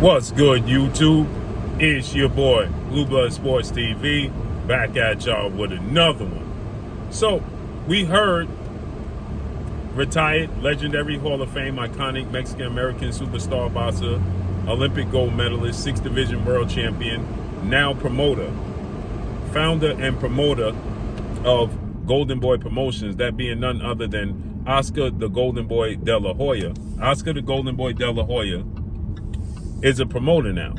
What's good, YouTube? It's your boy, Blue Blood Sports TV, back at y'all with another one. So, we heard retired, legendary Hall of Fame, iconic Mexican-American superstar boxer, Olympic gold medalist, 6th Division world champion, now promoter, founder and promoter of Golden Boy Promotions, that being none other than Oscar the Golden Boy De La Hoya. Oscar the Golden Boy De La Hoya is a promoter now,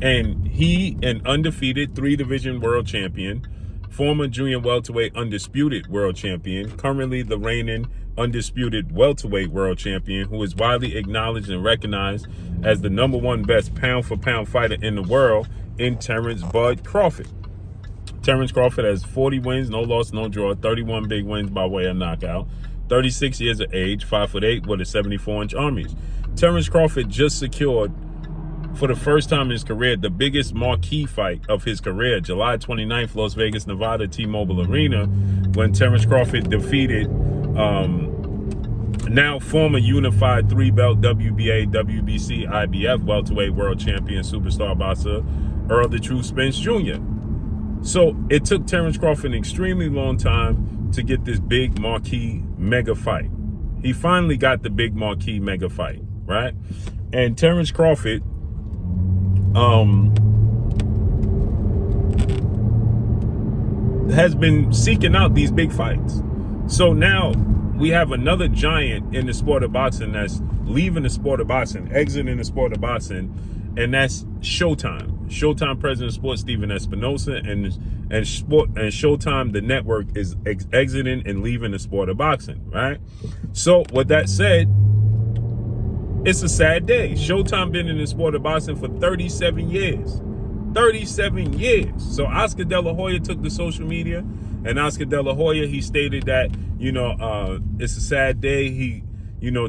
and he an undefeated 3-division world champion, former junior welterweight undisputed world champion, currently the reigning undisputed welterweight world champion, who is widely acknowledged and recognized as the #1 best pound-for-pound fighter in the world in Terrence Bud Crawford. Terrence Crawford has 40 wins, no loss, no draw, 31 big wins by way of knockout, 36 years of age, 5'8", with a 74-inch arm reach. Terrence Crawford just secured, for the first time in his career, the biggest marquee fight of his career, July 29th, Las Vegas, Nevada, T-Mobile Arena, when Terrence Crawford defeated now former unified 3-belt WBA, WBC, IBF welterweight world champion superstar boxer Earl the Truth Spence Jr. So it took Terrence Crawford an extremely long time to get this big marquee mega fight. He finally got the big marquee mega fight, right? And Terrence Crawford has been seeking out these big fights. So now we have another giant in the sport of boxing that's leaving the sport of boxing, exiting the sport of boxing, and that's Showtime. Showtime president of sports, Stephen Espinosa, and Showtime, the network, is exiting and leaving the sport of boxing, right? So with that said, it's a sad day. Showtime been in the sport of boxing for 37 years. 37 years. So Oscar De La Hoya took to social media, and Oscar De La Hoya, he stated that, it's a sad day. He,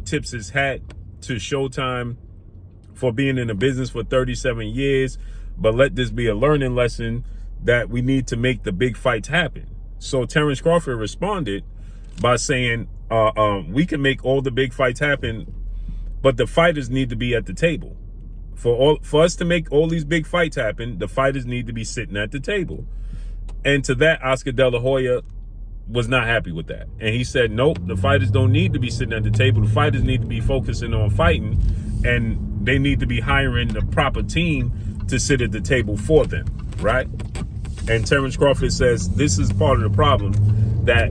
tips his hat to Showtime for being in the business for 37 years, but let this be a learning lesson that we need to make the big fights happen. So Terrence Crawford responded by saying, we can make all the big fights happen, but the fighters need to be at the table. For us to make all these big fights happen, the fighters need to be sitting at the table. And to that, Oscar De La Hoya was not happy with that. And he said, nope, the fighters don't need to be sitting at the table. The fighters need to be focusing on fighting, and they need to be hiring the proper team to sit at the table for them, right? And Terrence Crawford says this is part of the problem, that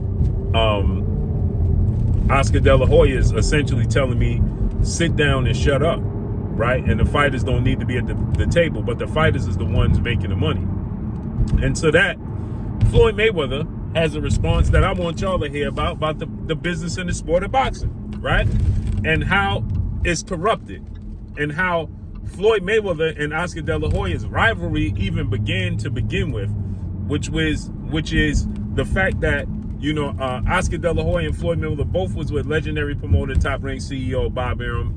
Oscar De La Hoya is essentially telling me, sit down and shut up, right? And the fighters don't need to be at the table, but the fighters is the ones making the money. And so that, Floyd Mayweather has a response that I want y'all to hear about the business in the sport of boxing, right? And how it's corrupted, and how Floyd Mayweather and Oscar De La Hoya's rivalry even began to begin with, which is the fact that, Oscar De La Hoya and Floyd Mayweather both was with legendary promoter, Top Rank CEO Bob Arum,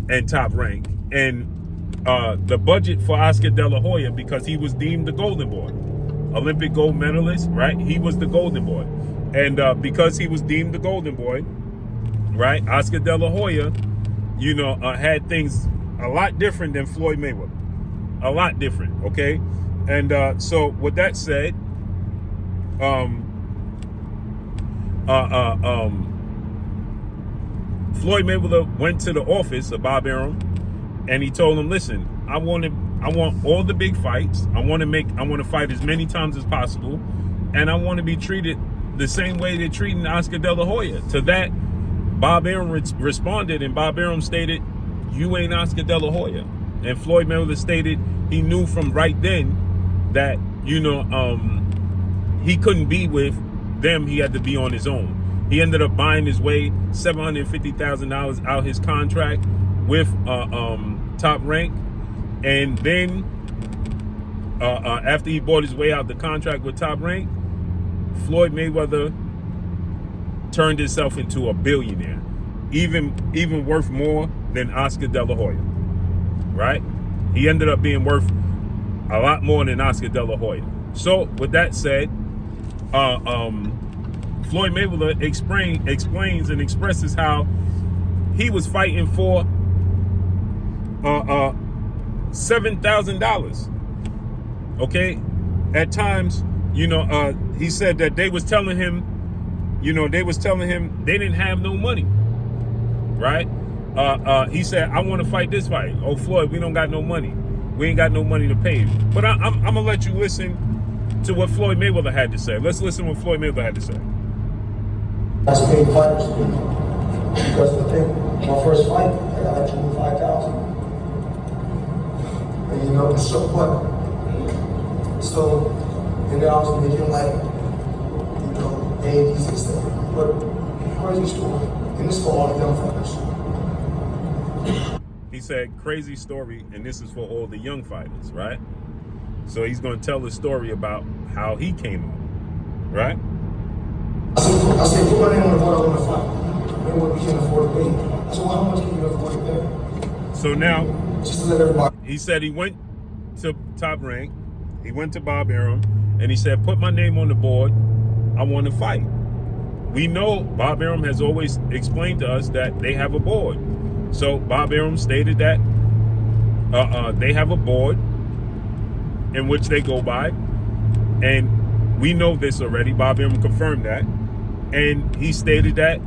and Top Rank. And the budget for Oscar De La Hoya, because he was deemed the Golden Boy, Olympic gold medalist, right? He was the Golden Boy. And because he was deemed the Golden Boy, right, Oscar De La Hoya, had things a lot different than Floyd Mayweather. A lot different, okay? And so with that said, Floyd Mayweather went to the office of Bob Arum, and he told him, listen, I want all the big fights. I want to fight as many times as possible, and I want to be treated the same way they're treating Oscar De La Hoya. To that, Bob Arum responded, and Bob Arum stated, you ain't Oscar De La Hoya. And Floyd Mayweather stated he knew from right then that, he couldn't be with them. He had to be on his own. He ended up buying his way $750,000 out his contract with Top Rank. And then after he bought his way out the contract with Top Rank, Floyd Mayweather turned himself into a billionaire, even worth more than Oscar De La Hoya, right? He ended up being worth a lot more than Oscar De La Hoya. So with that said, Floyd Mayweather explains and expresses how he was fighting for $7,000. Okay, at times, he said that they was telling him they didn't have no money, right? He said, I want to fight this fight. Oh, Floyd, we don't got no money. We ain't got no money to pay you. But I'm going to let you listen to what Floyd Mayweather had to say. Let's listen to what Floyd Mayweather had to say. That's paid fighters because the thing, my first fight, I got like 25,000. And so what? So, and then I was making like, AADs and stuff. But crazy story. And this for all the young fighters. He said, crazy story, and this is for all the young fighters, right? So he's going to tell the story about how he came up, right? I said, put my name on the board, I want to fight. They want we can't afford to pay. I said, well, how much can you afford to pay? So now, just to let everybody. He said he went to Top Rank, he went to Bob Arum, and he said, put my name on the board, I want to fight. We know Bob Arum has always explained to us that they have a board. So Bob Arum stated that they have a board in which they go by, and we know this already. Bob Arum confirmed that, and he stated that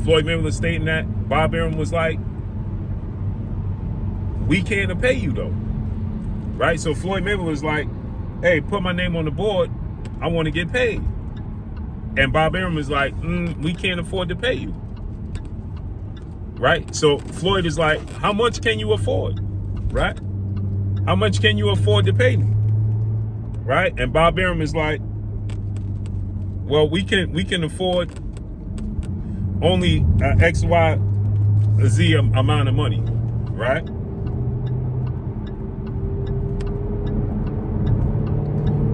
Floyd Mayweather stating that Bob Arum was like, we can't pay you though, right? So Floyd Mayweather was like, hey, put my name on the board, I want to get paid. And Bob Arum is like, we can't afford to pay you. Right? So Floyd is like, how much can you afford? Right? How much can you afford to pay me? Right? And Bob Arum is like, well, we can afford only X, Y, Z amount of money. Right?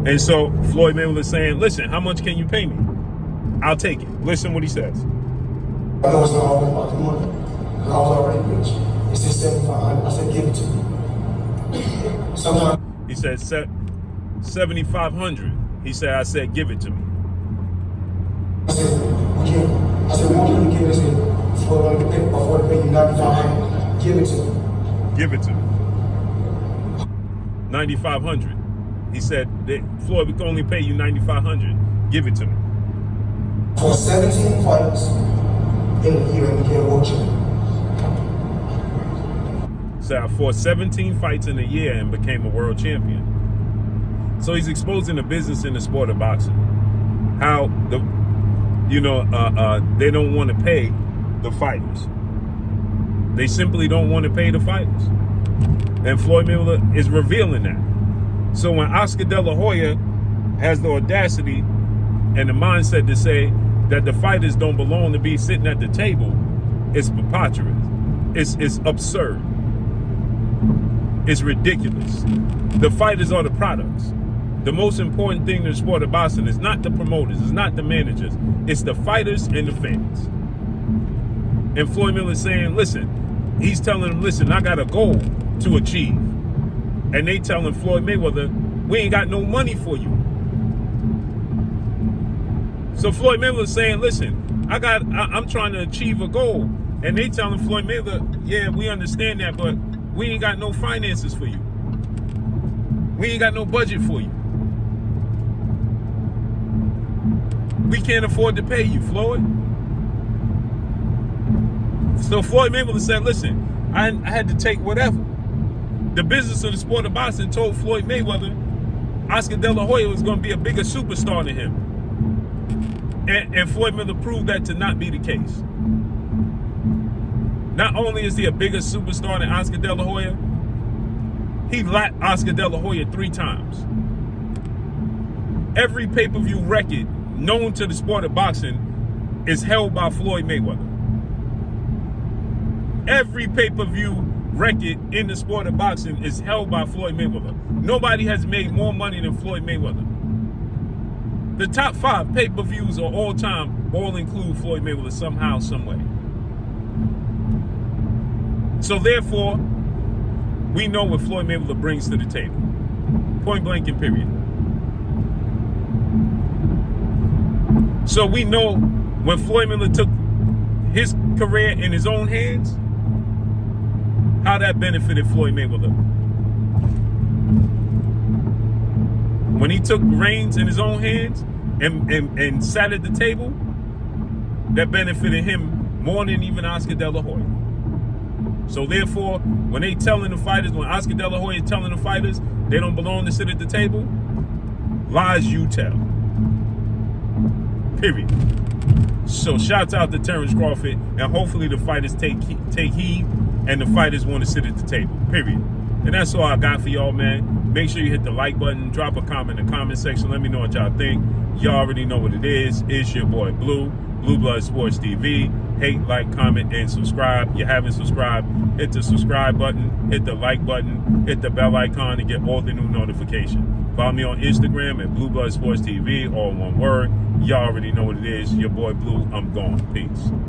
And so Floyd Mayweather is saying, listen, how much can you pay me? I'll take it. Listen what he says. I know it's not all about the money. I was already rich. It said 7,500. I said, give it to me. Sometimes he said 7,500. He said, I said, give it to me. I said, what can you give it? I said, before to pay you 9,500, give it to me. Give it to me. 9,500. He said, Floyd, we can only pay you 9,500. Give it to me. For 17 fights in a year and became world champion. So I fought 17 fights in a year and became a world champion. So he's exposing the business in the sport of boxing. How they don't want to pay the fighters. They simply don't want to pay the fighters. And Floyd Mayweather is revealing that. So when Oscar De La Hoya has the audacity and the mindset to say that the fighters don't belong to be sitting at the table, it's preposterous. It's absurd. It's ridiculous. The fighters are the products. The most important thing in the sport of boxing is not the promoters, it's not the managers, it's the fighters and the fans. And Floyd Mayweather is saying, listen, he's telling them, listen, I got a goal to achieve. And they telling Floyd Mayweather, we ain't got no money for you. So Floyd Mayweather is saying, listen, I'm trying to achieve a goal. And they telling Floyd Mayweather, yeah, we understand that, but we ain't got no finances for you. We ain't got no budget for you. We can't afford to pay you, Floyd. So Floyd Mayweather said, listen, I had to take whatever. The business of the sport of boxing told Floyd Mayweather Oscar De La Hoya was going to be a bigger superstar than him. And Floyd Mayweather proved that to not be the case. Not only is he a bigger superstar than Oscar De La Hoya, he lapped Oscar De La Hoya 3 times. Every pay-per-view record known to the sport of boxing is held by Floyd Mayweather. Every pay-per-view record in the sport of boxing is held by Floyd Mayweather. Nobody has made more money than Floyd Mayweather. The top 5 pay-per-views of all time all include Floyd Mayweather somehow, some way. So therefore, we know what Floyd Mayweather brings to the table. Point blank and period. So we know when Floyd Mayweather took his career in his own hands, how that benefited Floyd Mayweather. When he took reins in his own hands and sat at the table, that benefited him more than even Oscar De La Hoya. So therefore, when they telling the fighters, when Oscar De La Hoya is telling the fighters they don't belong to sit at the table, lies you tell. Period. So shouts out to Terrence Crawford, and hopefully the fighters take heed, and the fighters want to sit at the table. Period. And that's all I got for y'all, man. Make sure you hit the like button, drop a comment in the comment section. Let me know what y'all think. Y'all already know what it is. It's your boy Blue Blood Sports TV. Hate, like, comment, and subscribe. You haven't subscribed, hit the subscribe button, hit the like button, hit the bell icon to get all the new notifications. Follow me on Instagram at Blue Blood Sports TV, all one word. Y'all already know what it is. Your boy Blue, I'm gone. Peace.